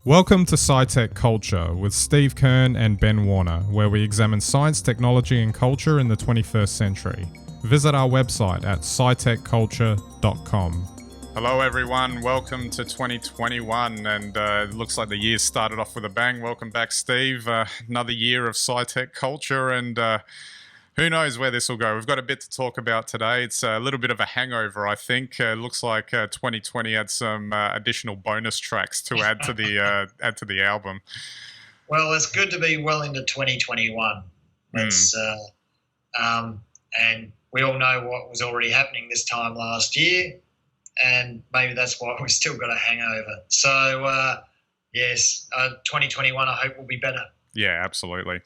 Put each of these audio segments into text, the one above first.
Welcome to SciTech Culture with Steve Kern and Ben Warner, where we examine science, technology, and culture in the 21st century. Visit our website at scitechculture.com. Hello everyone, welcome to 2021, and it looks like the year started off with a bang. Welcome back, Steve. Another year of SciTech Culture, and who knows where this will go. We've got a bit to talk about today. It's a little bit of a hangover, I think. Looks like 2020 had some additional bonus tracks to add to the album. Well, it's good to be well into 2021. And we all know what was already happening this time last year, and maybe that's why we've still got a hangover. So, yes, 2021 I hope will be better. Yeah, absolutely.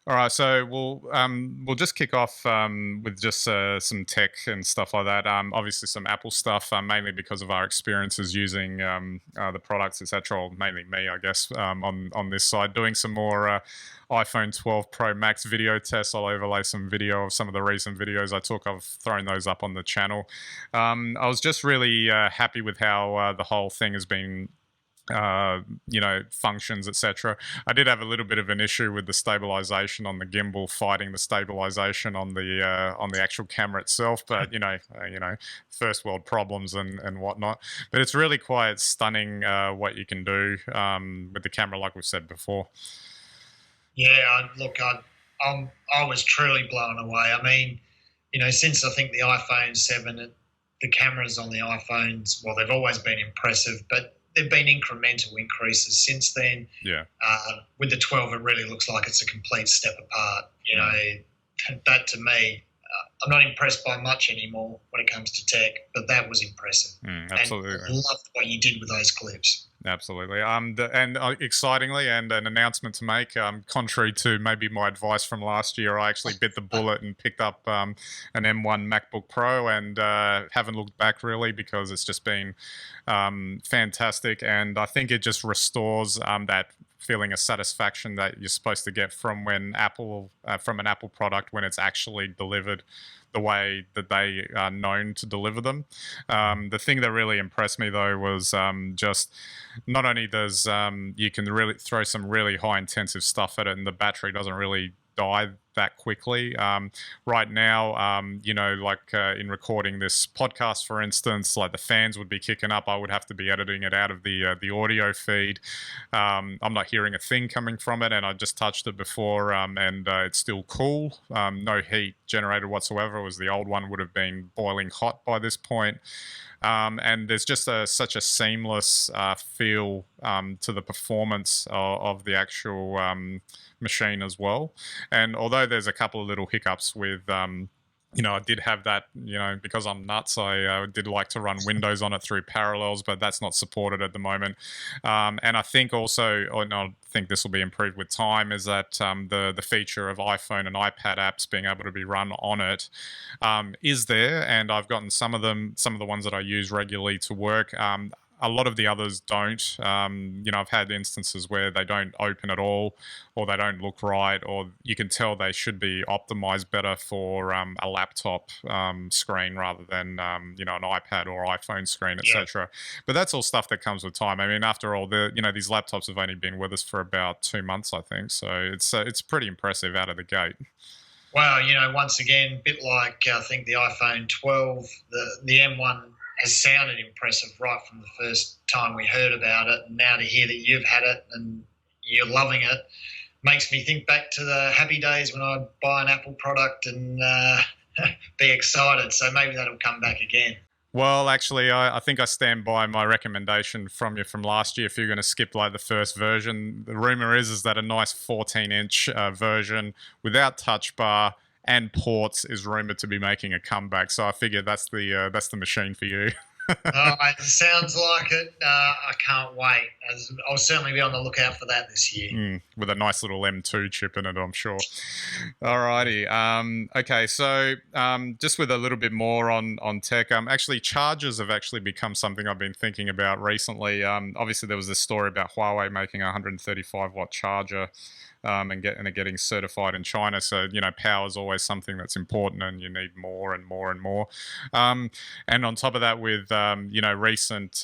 All right, so we'll just kick off with just some tech and stuff like that. Obviously, some Apple stuff, mainly because of our experiences using the products, etc. Or mainly me, I guess, on this side, doing some more iPhone 12 Pro Max video tests. I'll overlay some video of some of the recent videos I took. I've thrown those up on the channel. I was just really happy with how the whole thing has been. Functions, etc. I did have a little bit of an issue with the stabilization on the gimbal fighting the stabilization on the actual camera itself, but first world problems and whatnot. But it's really quite stunning what you can do with the camera, like we've said before. Yeah, look, I was truly blown away. I mean, since I think the iPhone 7, the cameras on the iPhones, well, they've always been impressive, but there've been incremental increases since then. Yeah. With the 12, it really looks like it's a complete step apart. That to me, I'm not impressed by much anymore when it comes to tech, but that was impressive. Absolutely. And I loved what you did with those clips. Absolutely. Excitingly, and an announcement to make, contrary to maybe my advice from last year, I actually bit the bullet and picked up an M1 MacBook Pro, and haven't looked back really, because it's just been fantastic, and I think it just restores that feeling of satisfaction that you're supposed to get from when from an Apple product when it's actually delivered the way that they are known to deliver them. The thing that really impressed me though was just not only does you can really throw some really high intensive stuff at it and the battery doesn't really die that quickly. Right now, in recording this podcast, for instance, like the fans would be kicking up. I would have to be editing it out of the audio feed. I'm not hearing a thing coming from it, and I just touched it before, and it's still cool. No heat generated whatsoever. It was the old one would have been boiling hot by this point. And there's just such a seamless feel to the performance of the actual machine as well. And although there's a couple of little hiccups with I did have that, because I'm nuts, I did like to run Windows on it through Parallels, but that's not supported at the moment. And I think also, I think this will be improved with time, is that the feature of iPhone and iPad apps being able to be run on it is there, and I've gotten some of the ones that I use regularly to work. A lot of the others don't. I've had instances where they don't open at all, or they don't look right, or you can tell they should be optimized better for a laptop screen rather than an iPad or iPhone screen, etc. Yeah. But that's all stuff that comes with time. I mean, after all, these laptops have only been with us for about 2 months, I think. So it's pretty impressive out of the gate. Wow, once again, a bit like I think the iPhone 12, the M1 has sounded impressive right from the first time we heard about it. And now to hear that you've had it and you're loving it makes me think back to the happy days when I'd buy an Apple product and be excited. So maybe that'll come back again. Well, actually, I think I stand by my recommendation from last year. If you're going to skip like the first version, the rumor is that a nice 14-inch version without touch bar and ports is rumored to be making a comeback. So I figure that's the machine for you. It sounds like it. I can't wait. I'll certainly be on the lookout for that this year. With a nice little M2 chip in it, I'm sure. Alrighty. Okay, so just with a little bit more on tech, actually chargers have actually become something I've been thinking about recently. Obviously, there was this story about Huawei making a 135-watt charger. And getting certified in China. So, power is always something that's important, and you need more and more and more. And on top of that, with recent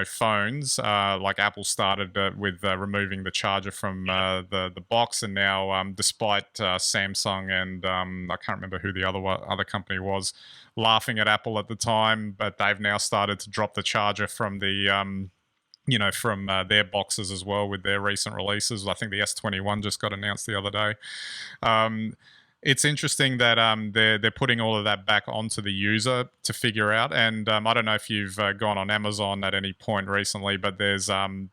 phones, like Apple started with removing the charger from the box, and now despite Samsung and I can't remember who the other company was, laughing at Apple at the time, but they've now started to drop the charger from the from their boxes as well with their recent releases. I think the S21 just got announced the other day. It's interesting that they're putting all of that back onto the user to figure out. And I don't know if you've gone on Amazon at any point recently, but there's 10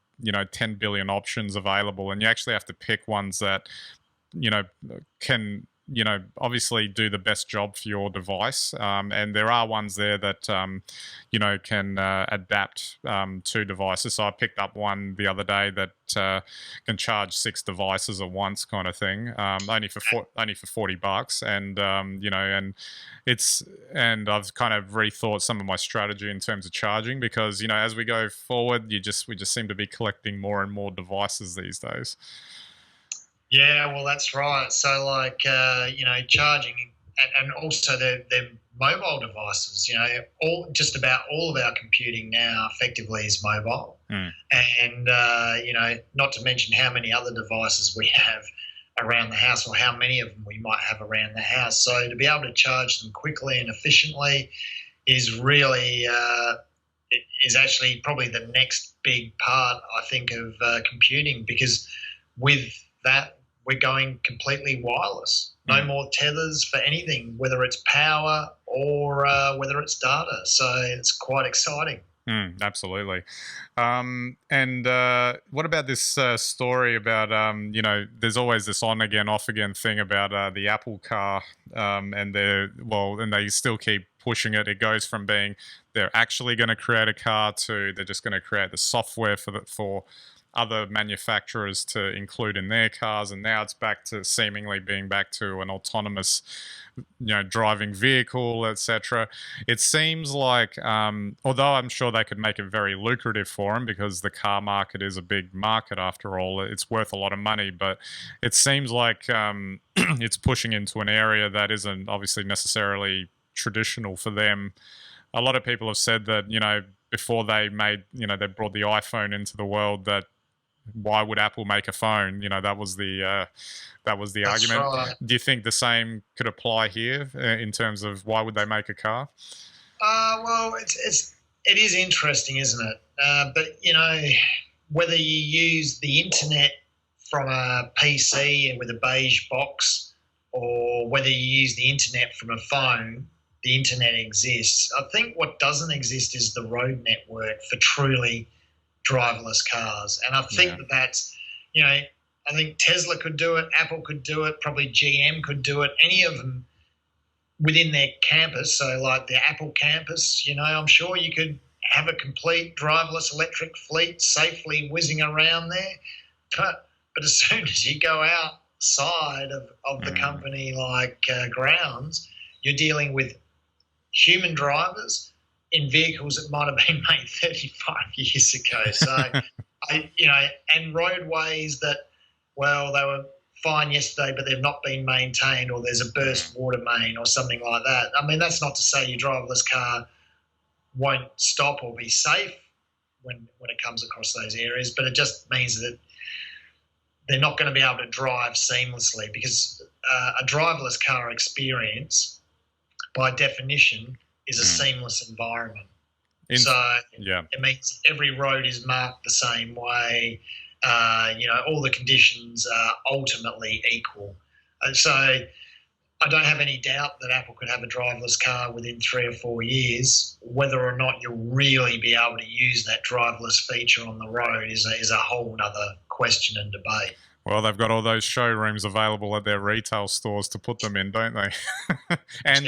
billion options available, and you actually have to pick ones that can obviously do the best job for your device. And there are ones there that, can adapt to devices. So I picked up one the other day that can charge 6 devices at once, kind of thing, only for $40. And, and I've kind of rethought some of my strategy in terms of charging, because, as we go forward, we just seem to be collecting more and more devices these days. Yeah, well, that's right. So, like, charging, and also their mobile devices. Just about all of our computing now effectively is mobile, and not to mention how many other devices we have around the house, or how many of them we might have around the house. So, to be able to charge them quickly and efficiently is really is actually probably the next big part, I think, of computing, because with that, we're going completely wireless. No more tethers for anything, whether it's power or whether it's data. So it's quite exciting. Absolutely. And what about this story about, there's always this on again, off again thing about the Apple car, and they still keep pushing it. It goes from being they're actually going to create a car to they're just going to create the software for other manufacturers to include in their cars, and now it's back to seemingly being back to an autonomous driving vehicle, etc. It seems like although I'm sure they could make it very lucrative for them, because the car market is a big market after all, it's worth a lot of money, but it seems like it's pushing into an area that isn't obviously necessarily traditional for them. A lot of people have said that before they made they brought the iPhone into the world, that why would Apple make a phone? That was the argument. Right. Do you think the same could apply here in terms of why would they make a car? Well, it is interesting, isn't it? But whether you use the internet from a PC with a beige box, or whether you use the internet from a phone, the internet exists. I think what doesn't exist is the road network for truly driverless cars. And I think that's, I think Tesla could do it, Apple could do it, probably GM could do it, any of them within their campus. So like the Apple campus, I'm sure you could have a complete driverless electric fleet safely whizzing around there. But as soon as you go outside of the company like grounds, you're dealing with human drivers in vehicles that might have been made 35 years ago. So, and roadways that, well, they were fine yesterday, but they've not been maintained, or there's a burst water main or something like that. I mean, that's not to say your driverless car won't stop or be safe when it comes across those areas, but it just means that they're not going to be able to drive seamlessly, because a driverless car experience, by definition, is a seamless environment. It means every road is marked the same way. All the conditions are ultimately equal. So I don't have any doubt that Apple could have a driverless car within 3 or 4 years. Whether or not you'll really be able to use that driverless feature on the road is a whole other question and debate. Well, they've got all those showrooms available at their retail stores to put them in, don't they? And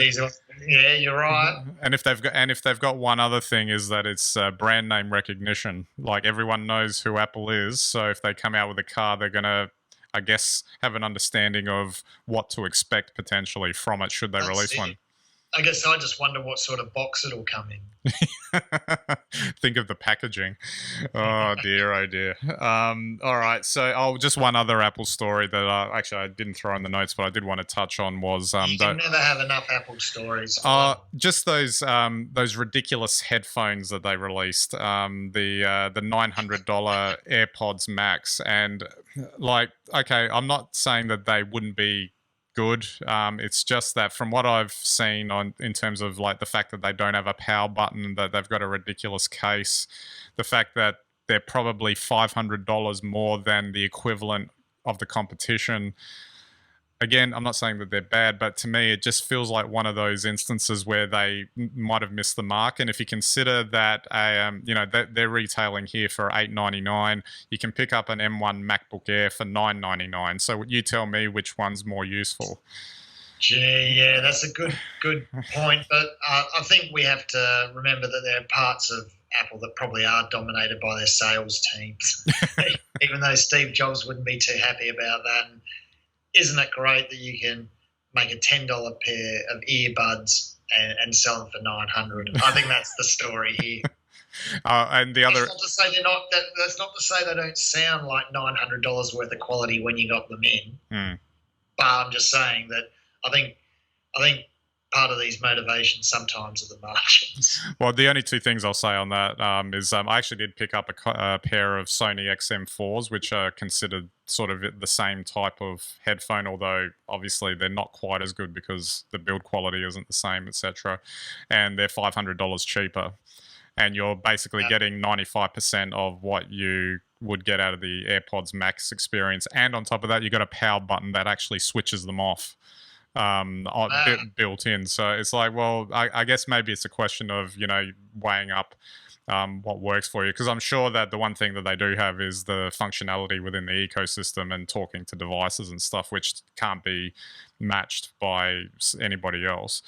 yeah, you're right. And if they've got one other thing, is that it's brand name recognition. Like, everyone knows who Apple is, so if they come out with a car, they're gonna, I guess, have an understanding of what to expect potentially from it should they release one. I guess I just wonder what sort of box it'll come in. Think of the packaging. Oh dear, oh dear. All right, so just one other Apple story that I didn't throw in the notes, but I did want to touch on was You can never have enough Apple stories. just those ridiculous headphones that they released, the $900 AirPods Max, and okay, I'm not saying that they wouldn't be good. It's just that from what I've seen in terms of like the fact that they don't have a power button, that they've got a ridiculous case, the fact that they're probably $500 more than the equivalent of the competition. Again, I'm not saying that they're bad, but to me, it just feels like one of those instances where they might have missed the mark. And if you consider that, they're retailing here for $899, you can pick up an M1 MacBook Air for $999. So you tell me which one's more useful. Gee, yeah, that's a good point. But I think we have to remember that there are parts of Apple that probably are dominated by their sales teams, even though Steve Jobs wouldn't be too happy about that. And isn't it great that you can make a $10 pair of earbuds and sell them for $900? I think that's the story here. And the other, that's not to say they're not. That's not to say they don't sound like $900 worth of quality when you got them in. But I'm just saying that I think part of these motivations sometimes are the margins. Well, the only two things I'll say on that is I actually did pick up a pair of Sony XM4s, which are considered sort of the same type of headphone, although obviously they're not quite as good because the build quality isn't the same, etc. And they're $500 cheaper. And you're basically getting 95% of what you would get out of the AirPods Max experience. And on top of that, you've got a power button that actually switches them off. Built in. So it's like, well, I guess maybe it's a question of, weighing up what works for you. Because I'm sure that the one thing that they do have is the functionality within the ecosystem and talking to devices and stuff, which can't be matched by anybody else.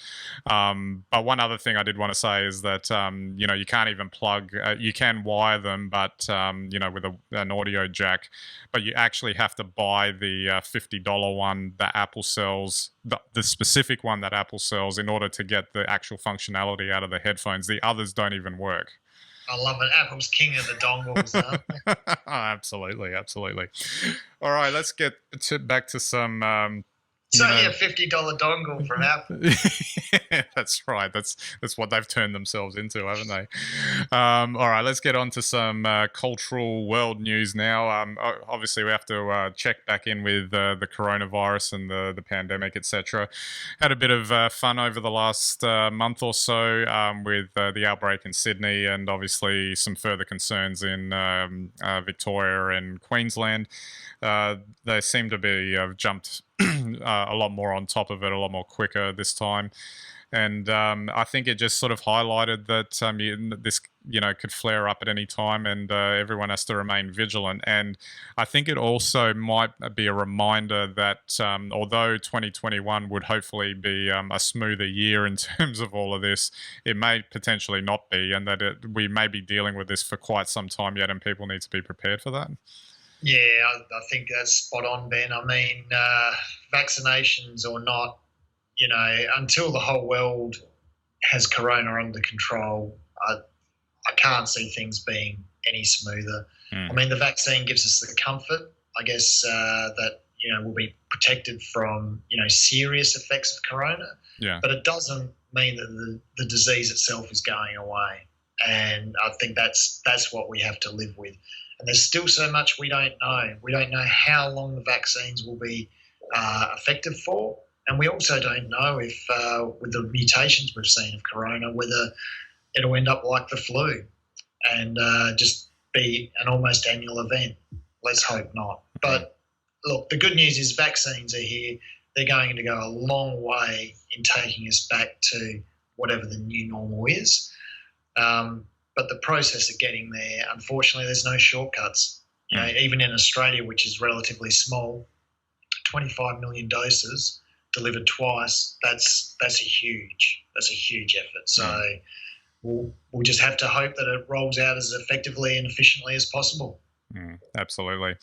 But one other thing I did want to say is that, you can't even plug, you can wire them, but, with an audio jack, but you actually have to buy the $50 one that Apple sells, the specific one that Apple sells, in order to get the actual functionality out of the headphones. The others don't even work. I love it. Apple's king of the dongles, huh? Oh, absolutely. All right, let's get back to some... It's only a $50 dongle from Apple. That's right. That's what they've turned themselves into, haven't they? All right, let's get on to some cultural world news now. Obviously, we have to check back in with the coronavirus and the pandemic, etc. Had a bit of fun over the last month or so with the outbreak in Sydney, and obviously some further concerns in Victoria and Queensland. They seem to be jumped a lot more on top of it, a lot more quicker this time. And I think it just sort of highlighted that this, could flare up at any time, and everyone has to remain vigilant. And I think it also might be a reminder that although 2021 would hopefully be a smoother year in terms of all of this, it may potentially not be, and that we may be dealing with this for quite some time yet, and people need to be prepared for that. Yeah, I think that's spot on, Ben. I mean, vaccinations or not, until the whole world has corona under control, I can't see things being any smoother. I mean, the vaccine gives us the comfort, I guess, that, we'll be protected from, serious effects of corona. Yeah. But it doesn't mean that the disease itself is going away. And I think that's what we have to live with. And there's still so much we don't know. We don't know how long the vaccines will be effective for. And we also don't know if, with the mutations we've seen of corona, whether it'll end up like the flu and just be an almost annual event. Let's hope not. But look, the good news is vaccines are here. They're going to go a long way in taking us back to whatever the new normal is. But the process of getting there, unfortunately, there's no shortcuts. Even in Australia, which is relatively small, 25 million doses delivered twice. That's a huge effort. So we'll just have to hope that it rolls out as effectively and efficiently as possible. Absolutely.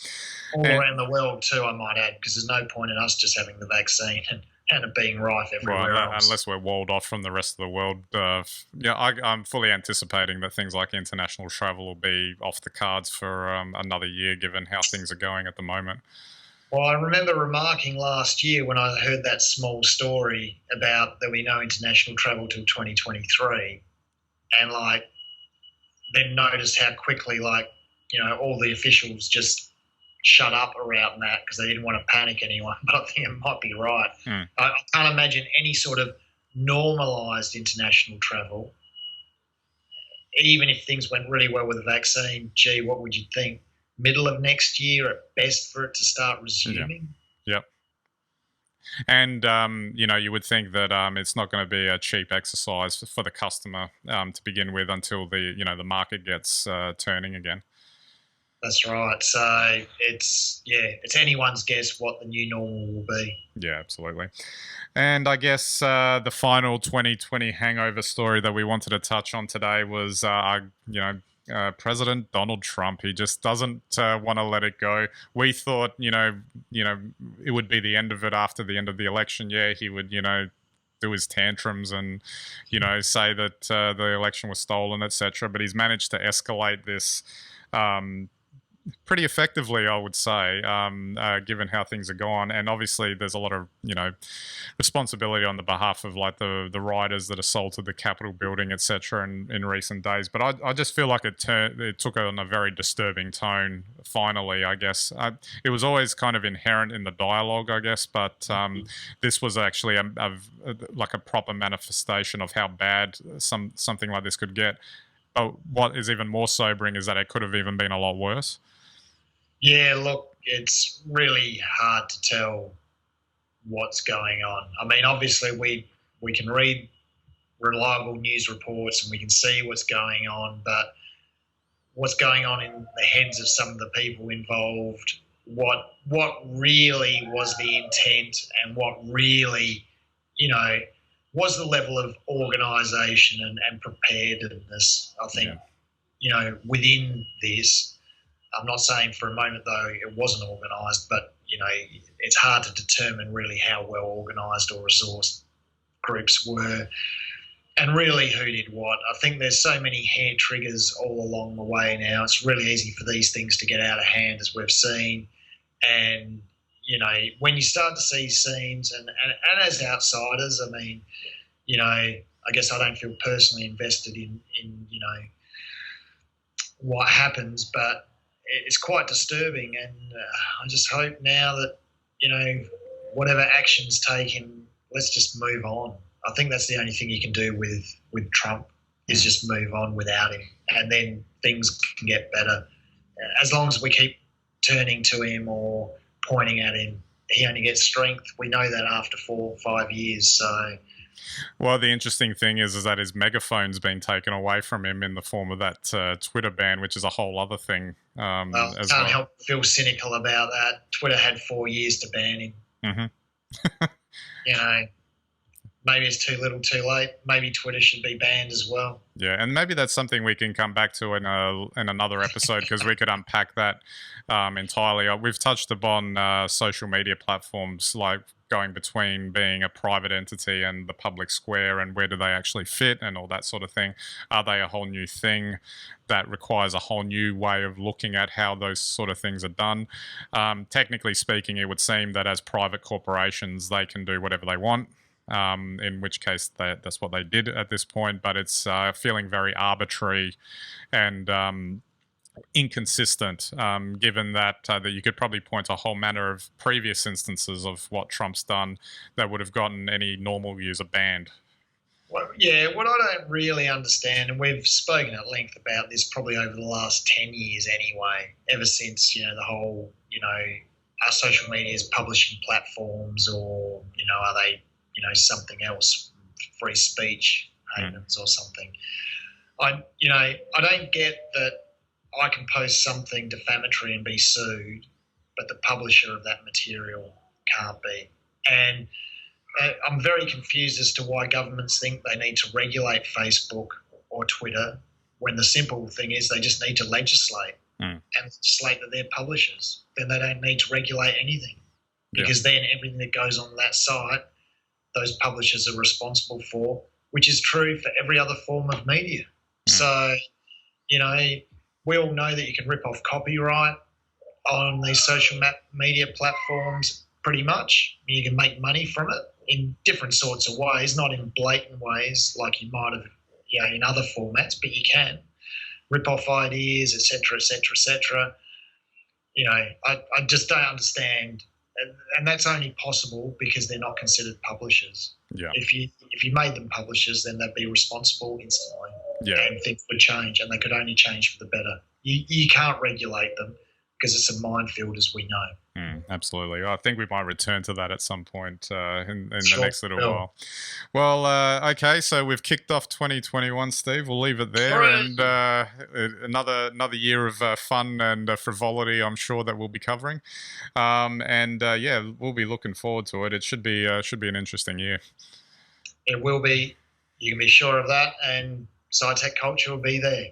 All around the world too, I might add, because there's no point in us just having the vaccine and and it being rife everywhere else. Unless we're walled off from the rest of the world. I'm fully anticipating that things like international travel will be off the cards for another year, given how things are going at the moment. Well, I remember remarking last year when I heard that small story about there'll be no international travel till 2023, and then noticed how quickly all the officials just shut up around that because they didn't want to panic anyone. But I think it might be right. I can't imagine any sort of normalised international travel. Even if things went really well with the vaccine, gee, what would you think? Middle of next year at best for it to start resuming? Yep. And, you would think that it's not going to be a cheap exercise for the customer to begin with until the market gets turning again. That's right. So it's anyone's guess what the new normal will be. Yeah, absolutely. And I guess the final 2020 hangover story that we wanted to touch on today was, President Donald Trump. He just doesn't want to let it go. We thought, it would be the end of it after the end of the election. Yeah, he would, do his tantrums and, say that the election was stolen, etc. But he's managed to escalate this pretty effectively, I would say, given how things are gone. And obviously there's a lot of, responsibility on the behalf of the rioters that assaulted the Capitol building, etc. in recent days. But I just feel like it took on a very disturbing tone, finally, I guess. It was always kind of inherent in the dialogue, I guess, but this was actually a proper manifestation of how bad something like this could get. But what is even more sobering is that it could have even been a lot worse. Yeah, look, it's really hard to tell what's going on. I mean, obviously we can read reliable news reports and we can see what's going on, but what's going on in the heads of some of the people involved, what really was the intent, and what really, was the level of organisation and preparedness, I think, within this. I'm not saying for a moment, though, it wasn't organised, but, it's hard to determine really how well organised or resourced groups were and really who did what. I think there's so many hair triggers all along the way now. It's really easy for these things to get out of hand, as we've seen. And, when you start to see scenes, and as outsiders, I mean, I guess I don't feel personally invested in what happens, but it's quite disturbing, and I just hope now that, whatever action's taken, let's just move on. I think that's the only thing you can do with Trump, is just move on without him, and then things can get better. As long as we keep turning to him or pointing at him, he only gets strength. We know that after 4 or 5 years, so... Well, the interesting thing is that his megaphone's been taken away from him in the form of that Twitter ban, which is a whole other thing. Can't help feel cynical about that. Twitter had 4 years to ban him. Mm-hmm. Maybe it's too little too late. Maybe Twitter should be banned as well. Yeah, and maybe that's something we can come back to in another episode, because we could unpack that entirely. We've touched upon social media platforms, like going between being a private entity and the public square, and where do they actually fit and all that sort of thing. Are they a whole new thing that requires a whole new way of looking at how those sort of things are done? Technically speaking, it would seem that as private corporations, they can do whatever they want. In which case that's what they did at this point, but it's feeling very arbitrary and inconsistent, given that you could probably point to a whole manner of previous instances of what Trump's done that would have gotten any normal user banned. Well, yeah, what I don't really understand, and we've spoken at length about this probably over the last 10 years anyway, ever since, the whole, are social media's publishing platforms, or, are they, something else, free speech havens or something. I don't get that I can post something defamatory and be sued, but the publisher of that material can't be. And I'm very confused as to why governments think they need to regulate Facebook or Twitter, when the simple thing is they just need to legislate and legislate that they're publishers. Then they don't need to regulate anything, because then everything that goes on that site those publishers are responsible for, which is true for every other form of media. So, we all know that you can rip off copyright on these social media platforms pretty much. You can make money from it in different sorts of ways, not in blatant ways like you might have in other formats, but you can rip off ideas, etc., etc., etc. I just don't understand, and that's only possible because they're not considered publishers. Yeah. If you made them publishers, then they'd be responsible instantly, and things would change, and they could only change for the better. You can't regulate them because it's a minefield, as we know. Absolutely. I think we might return to that at some point in the Sure, next little while. Well, okay, so we've kicked off 2021, Steve. We'll leave it there. Right. And another year of fun and frivolity, I'm sure, that we'll be covering. We'll be looking forward to it. It should be an interesting year. It will be. You can be sure of that. And SciTech Culture will be there.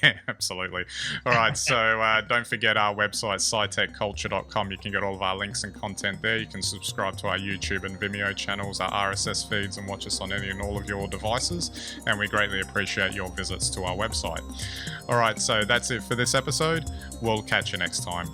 Yeah, absolutely. All right, so don't forget our website, scitechculture.com. You can get all of our links and content there. You can subscribe to our YouTube and Vimeo channels, our RSS feeds, and watch us on any and all of your devices. And we greatly appreciate your visits to our website. All right, so that's it for this episode. We'll catch you next time.